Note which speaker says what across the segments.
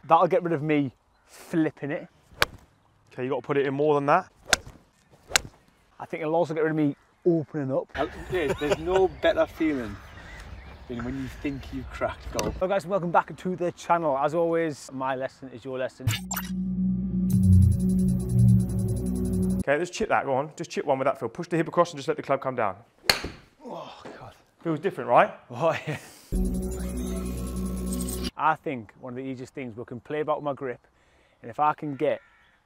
Speaker 1: That'll get rid of me flipping it.
Speaker 2: Okay, you got to put it in more than that.
Speaker 1: I think it'll also get rid of me opening up.
Speaker 3: There's no better feeling than when you think you've cracked golf.
Speaker 1: Hello guys, welcome back to the channel. As always, my lesson is your lesson.
Speaker 2: Okay, let's chip that, go on. Just chip one with that feel. Push the hip across and just let the club come down.
Speaker 1: Oh God.
Speaker 2: Feels different, right?
Speaker 1: Oh yeah. I think one of the easiest things, we can play about with my grip, and if I can get,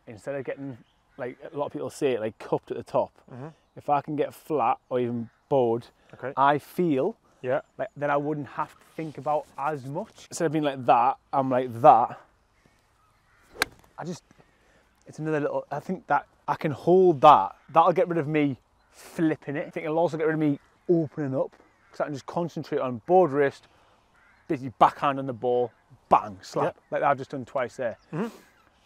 Speaker 1: instead of getting, like a lot of people say it, like cupped at the top, if I can get flat or even bowed,
Speaker 2: okay.
Speaker 1: I feel
Speaker 2: yeah.
Speaker 1: like then I wouldn't have to think about as much. Instead of being like that, I'm like that. It's another little, I think that I can hold that. That'll get rid of me flipping it. I think it'll also get rid of me opening up, because I can just concentrate on board wrist, basically backhand on the ball, bang, slap, like I've just done twice there. And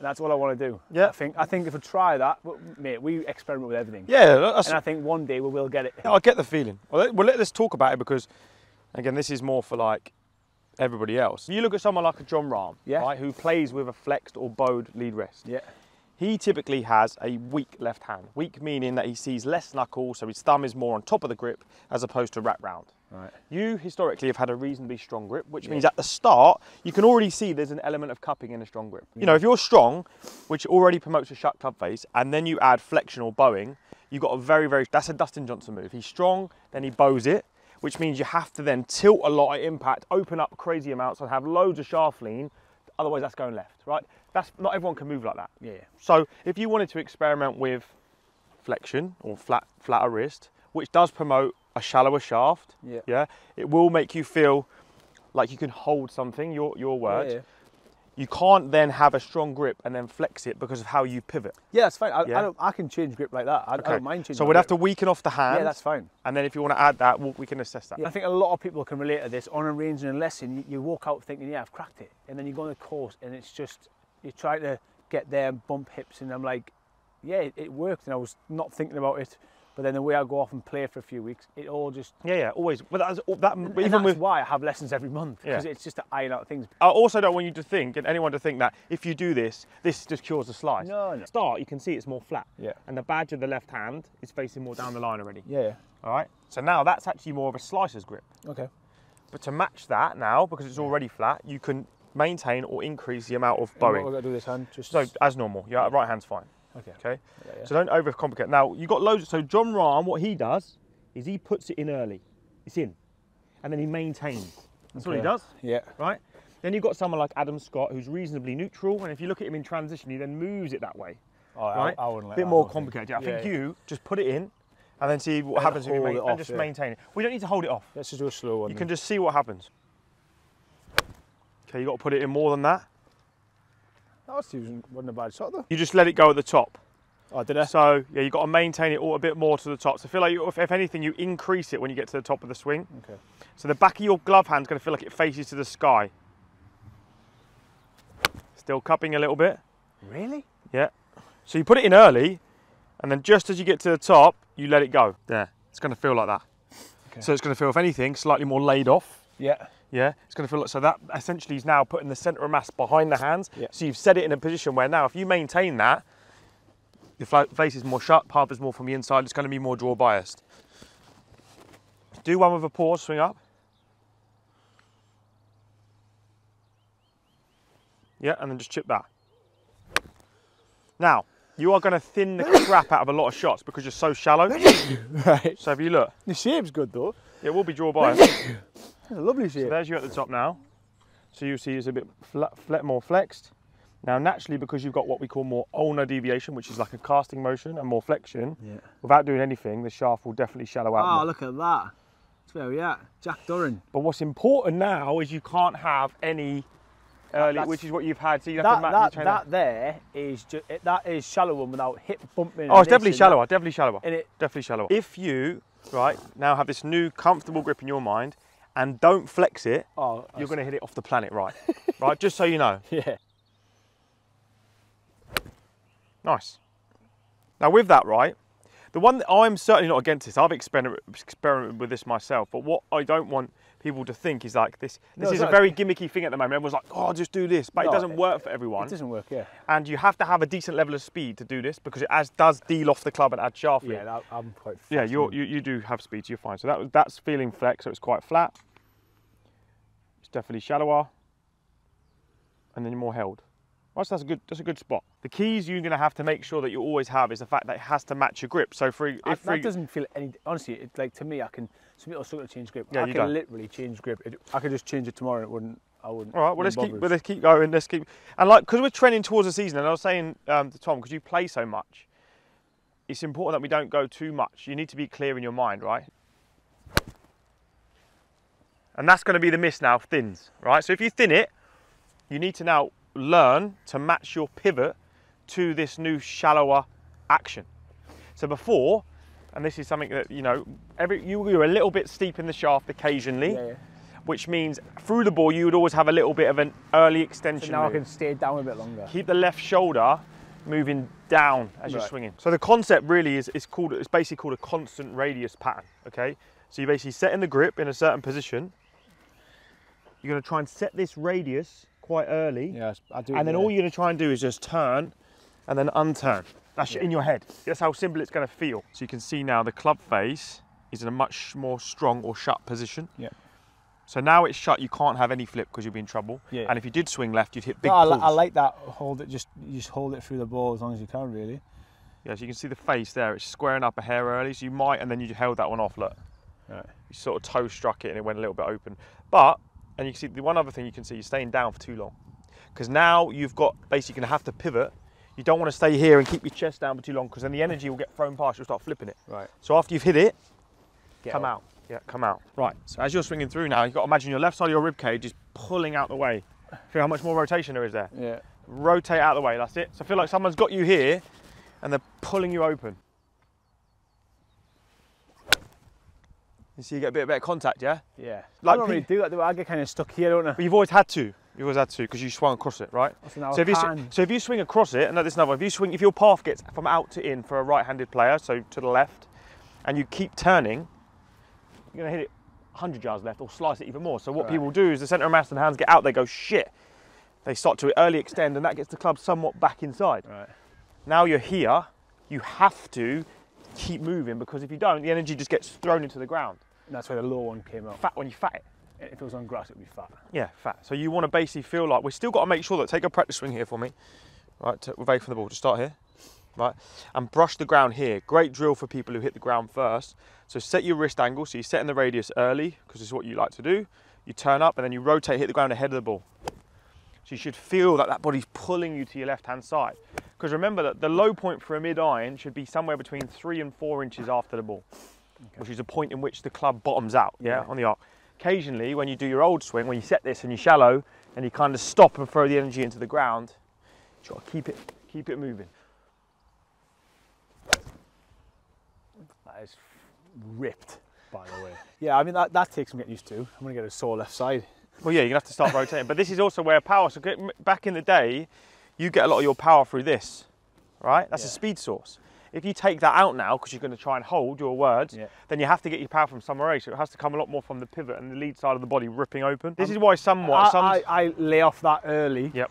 Speaker 1: that's all I want to do. Yeah. I think if I try that, well, mate, we experiment with everything.
Speaker 2: Yeah.
Speaker 1: And I think one day we will get it.
Speaker 2: I get the feeling. Well, let's talk about it, because, again, this is more for like everybody else. You look at someone like a John Rahm, right, who plays with a flexed or bowed lead wrist. Yeah. He typically has a weak left hand. Weak meaning that he sees less knuckle, so his thumb is more on top of the grip as opposed to wrap round. Right. You historically have had a reasonably strong grip, which means at the start, you can already see there's an element of cupping in a strong grip. You know, if you're strong, which already promotes a shut club face, and then you add flexion or bowing, you've got a very, that's a Dustin Johnson move. He's strong, then he bows it, which means you have to then tilt a lot at impact, open up crazy amounts and have loads of shaft lean, otherwise that's going left, right? Not everyone can move like that. Yeah. So if you wanted to experiment with flexion or flatter wrist, which does promote a shallower shaft, it will make you feel like you can hold something, your word. Yeah. You can't then have a strong grip and then flex it because of how you pivot.
Speaker 1: Yeah, that's fine. I can change grip like that. I don't mind changing.
Speaker 2: So we'd have to weaken off the hand.
Speaker 1: Yeah, that's fine.
Speaker 2: And then if you want to add that, we can assess that.
Speaker 1: Yeah, I think a lot of people can relate to this. On a range and a lesson, you walk out thinking, yeah, I've cracked it. And then you go on the course and it's just, you're trying to get there and bump hips. And I'm like, yeah, it worked. And I was not thinking about it. But then the way I go off and play for a few weeks, it all just... Yeah, always. But that's why I have lessons every month, because it's just to iron out things. I also don't want you to think, and anyone to think, that if you do this just cures the slice. No. Start, you can see it's more flat. Yeah. And the badge of the left hand is facing more down the line already. Yeah. All right? So now that's actually more of a slicer's grip. Okay. But to match that now, because it's already flat, you can maintain or increase the amount of bowing. What have I got to do this hand?
Speaker 2: So, as normal. Your right hand's fine. Okay. So don't overcomplicate. Now you got loads. So John Rahm, what he does is he puts it in early. It's in, and then he maintains. That's what he does. Yeah. Right. Then you've got someone like Adam Scott, who's reasonably neutral, and if you look at him in transition, he then moves it that way. Oh, right. I wouldn't let that. Bit more complicated. I think you just put it in, and then see what happens if you maintain it. We don't need to hold it off.
Speaker 1: Let's just do a slow one.
Speaker 2: You can just see what happens. Okay, you got to put it in more than that.
Speaker 1: That wasn't a bad shot though.
Speaker 2: You just let it go at the top.
Speaker 1: Oh, did I?
Speaker 2: So yeah, you've got to maintain it all a bit more to the top. So feel like, if anything, you increase it when you get to the top of the swing. Okay. So the back of your glove hand's going to feel like it faces to the sky. Still cupping a little bit.
Speaker 1: Really?
Speaker 2: Yeah. So you put it in early, and then just as you get to the top, you let it go. There. It's going to feel like that. Okay. So it's going to feel, if anything, slightly more laid off. Yeah. Yeah, it's going to feel like, so that essentially is now putting the centre of mass behind the hands. Yeah. So you've set it in a position where now if you maintain that, your face is more shut, path is more from the inside, it's going to be more draw biased. Do one with a pause, swing up. Yeah, and then just chip that. Now, you are going to thin the crap out of a lot of shots because you're so shallow. Right. So if you look.
Speaker 1: The shape's good though.
Speaker 2: It will be draw biased.
Speaker 1: A lovely shape.
Speaker 2: So there's you at the top now. So you see it's a bit more flexed. Now naturally, because you've got what we call more ulnar deviation, which is like a casting motion and more flexion, without doing anything, the shaft will definitely shallow out.
Speaker 1: Oh,
Speaker 2: more.
Speaker 1: Look at that. That's where we at. Jack Durran.
Speaker 2: But what's important now is you can't have any early, which is what you've had. So you have to match
Speaker 1: that there is just, that is shallow one without hip bumping.
Speaker 2: Oh, it's definitely shallower. Definitely shallower. Definitely shallower. If you now have this new comfortable grip in your mind, and don't flex it, you're going to hit it off the planet, right? Right, just so you know. Yeah. Nice. Now with that, right, the one that I'm certainly not against this, I've experimented with this myself, but what I don't want people to think is like this. This is a very gimmicky thing at the moment. Everyone's like, oh, just do this, but it doesn't work for everyone.
Speaker 1: It doesn't work, yeah.
Speaker 2: And you have to have a decent level of speed to do this because it does deal off the club and add shaft.
Speaker 1: Yeah, I'm quite fast.
Speaker 2: Yeah, you do have speed, so you're fine. So that's feeling flex, so it's quite flat. It's definitely shallower, and then you're more held. Well, that's a good spot. The keys you're going to have to make sure that you always have is the fact that it has to match your grip. So
Speaker 1: that doesn't feel any. Honestly, it's like to me, I can. Some people struggle to change grip.
Speaker 2: Yeah,
Speaker 1: I can literally change grip. I could just change it tomorrow. And I wouldn't.
Speaker 2: All right. Well, let's keep going. Let's keep. And like, because we're trending towards the season, and I was saying to Tom, because you play so much, it's important that we don't go too much. You need to be clear in your mind, right? And that's going to be the miss now. Thins, right? So if you thin it, you need to now learn to match your pivot to this new shallower action. So before, and this is something that, you know, you're a little bit steep in the shaft occasionally, which means through the ball you would always have a little bit of an early extension.
Speaker 1: So now I can stay down a bit longer.
Speaker 2: Keep the left shoulder moving down as you're swinging. So the concept really it's basically called a constant radius pattern, okay? So you basically set in the grip in a certain position. You're going to try and set this radius quite early.
Speaker 1: Yes, I do.
Speaker 2: And then all you're going to try and do is just turn and then unturn. That's in your head. That's how simple it's going to feel. So you can see now the club face is in a much more strong or shut position. Yeah. So now it's shut, you can't have any flip because you'll be in trouble. Yeah. And if you did swing left, you'd hit big pulls.
Speaker 1: I like that. You just hold it through the ball as long as you can, really.
Speaker 2: Yeah, so you can see the face there. It's squaring up a hair early, so you might, and then you held that one off, look. Right. You sort of toe struck it and it went a little bit open. But, and you can see the one other thing you can see, you're staying down for too long. Because now you've got, basically going to have to pivot. You don't want to stay here and keep your chest down for too long because then the energy will get thrown past, you'll start flipping it. Right. So after you've hit it, come out. Yeah, come out. Right, so as you're swinging through now, you've got to imagine your left side of your rib cage is pulling out the way. Feel how much more rotation there is there? Yeah. Rotate out of the way, that's it. So I feel like someone's got you here and they're pulling you open. You see you get a bit of better contact, yeah? Yeah.
Speaker 1: Like I don't really do that, I get kind of stuck here, don't I?
Speaker 2: But you've always had to. You've always had to because you swung across it, right? So if you swing across it, and this is another one, if your path gets from out to in for a right-handed player, so to the left, and you keep turning, you're going to hit it 100 yards left or slice it even more. So what people do is the centre of mass and hands get out, they go, shit. They start to early extend and that gets the club somewhat back inside. Right. Now you're here, you have to keep moving because if you don't, the energy just gets thrown into the ground.
Speaker 1: And that's where the low one came out.
Speaker 2: Fat when you fat it.
Speaker 1: If it was on grass, it would be fat.
Speaker 2: Yeah, fat. So you want to basically feel like, we've still got to make sure that, take a practice swing here for me. Right, away from the ball, just start here. Right, and brush the ground here. Great drill for people who hit the ground first. So set your wrist angle, so you're setting the radius early, because this is what you like to do. You turn up and then you rotate, hit the ground ahead of the ball. So you should feel that that body's pulling you to your left-hand side. Because remember that the low point for a mid-iron should be somewhere between 3 and 4 inches after the ball, which is a point in which the club bottoms out, on the arc. Occasionally, when you do your old swing, when you set this and you're shallow, and you kind of stop and throw the energy into the ground, you've got to keep it moving.
Speaker 1: That is ripped, by the way. Yeah, I mean, that takes some getting used to. I'm going to get a sore left side.
Speaker 2: Well, yeah, you're going to have to start rotating. But this is also where power, so back in the day, you get a lot of your power through this, right? That's a speed source. If you take that out now, because you're going to try and hold your words, then you have to get your power from somewhere else. So it has to come a lot more from the pivot and the lead side of the body ripping open. This is why
Speaker 1: I lay off that early.
Speaker 2: Yep.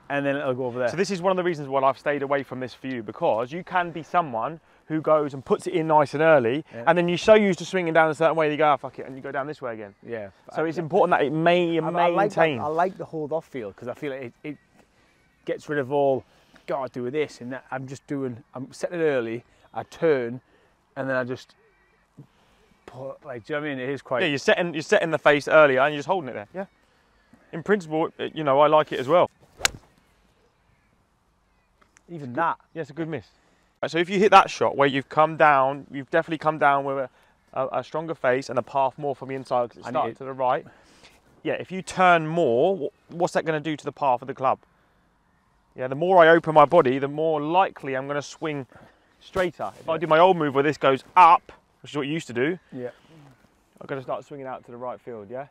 Speaker 1: And then it'll go over there.
Speaker 2: So this is one of the reasons why I've stayed away from this for you, because you can be someone who goes and puts it in nice and early, and then you're so used to swinging down a certain way, you go, oh, fuck it, and you go down this way again. Yeah. So it's important that it maintain.
Speaker 1: I like the hold off feel, because I feel like it gets rid of all, gotta do with this, and that I'm setting it early, I turn, and then I just put, like, do you know what I mean? It is quite...
Speaker 2: Yeah, you're setting the face earlier, and you're just holding it there, yeah. In principle, you know, I like it as well.
Speaker 1: Even that.
Speaker 2: Yeah, it's a good miss. So if you hit that shot where you've come down, you've definitely come down with a stronger face and a path more from the inside because it's starting to the right. Yeah, if you turn more, what's that going to do to the path of the club? Yeah, the more I open my body, the more likely I'm going to swing straighter. If I do my old move where this goes up, which is what you used to do, I'm going to start swinging out to the right field, yeah?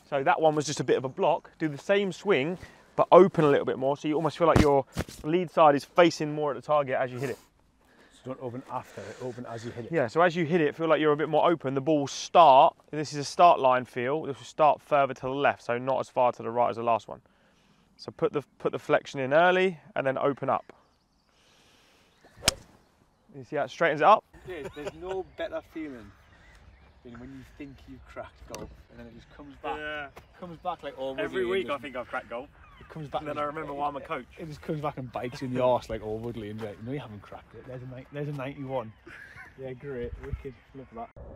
Speaker 2: So that one was just a bit of a block. Do the same swing, but open a little bit more, so you almost feel like your lead side is facing more at the target as you hit it.
Speaker 1: So don't open after it, open as you hit it.
Speaker 2: Yeah, so as you hit it, feel like you're a bit more open. The ball will start, this is a start line feel, this will start further to the left, so not as far to the right as the last one. So put the flexion in early and then open up. You see how it straightens it up?
Speaker 3: There's no better feeling than when you think you've cracked golf and then it just comes back.
Speaker 2: Yeah.
Speaker 3: Comes back like all
Speaker 2: Every week I think I've cracked golf.
Speaker 1: It comes back.
Speaker 2: And then I remember why I'm a coach.
Speaker 1: It just comes back and bites you in the arse like all Woodley and you're like, no, you haven't cracked it. There's a 91.
Speaker 3: Yeah, great, wicked, love that.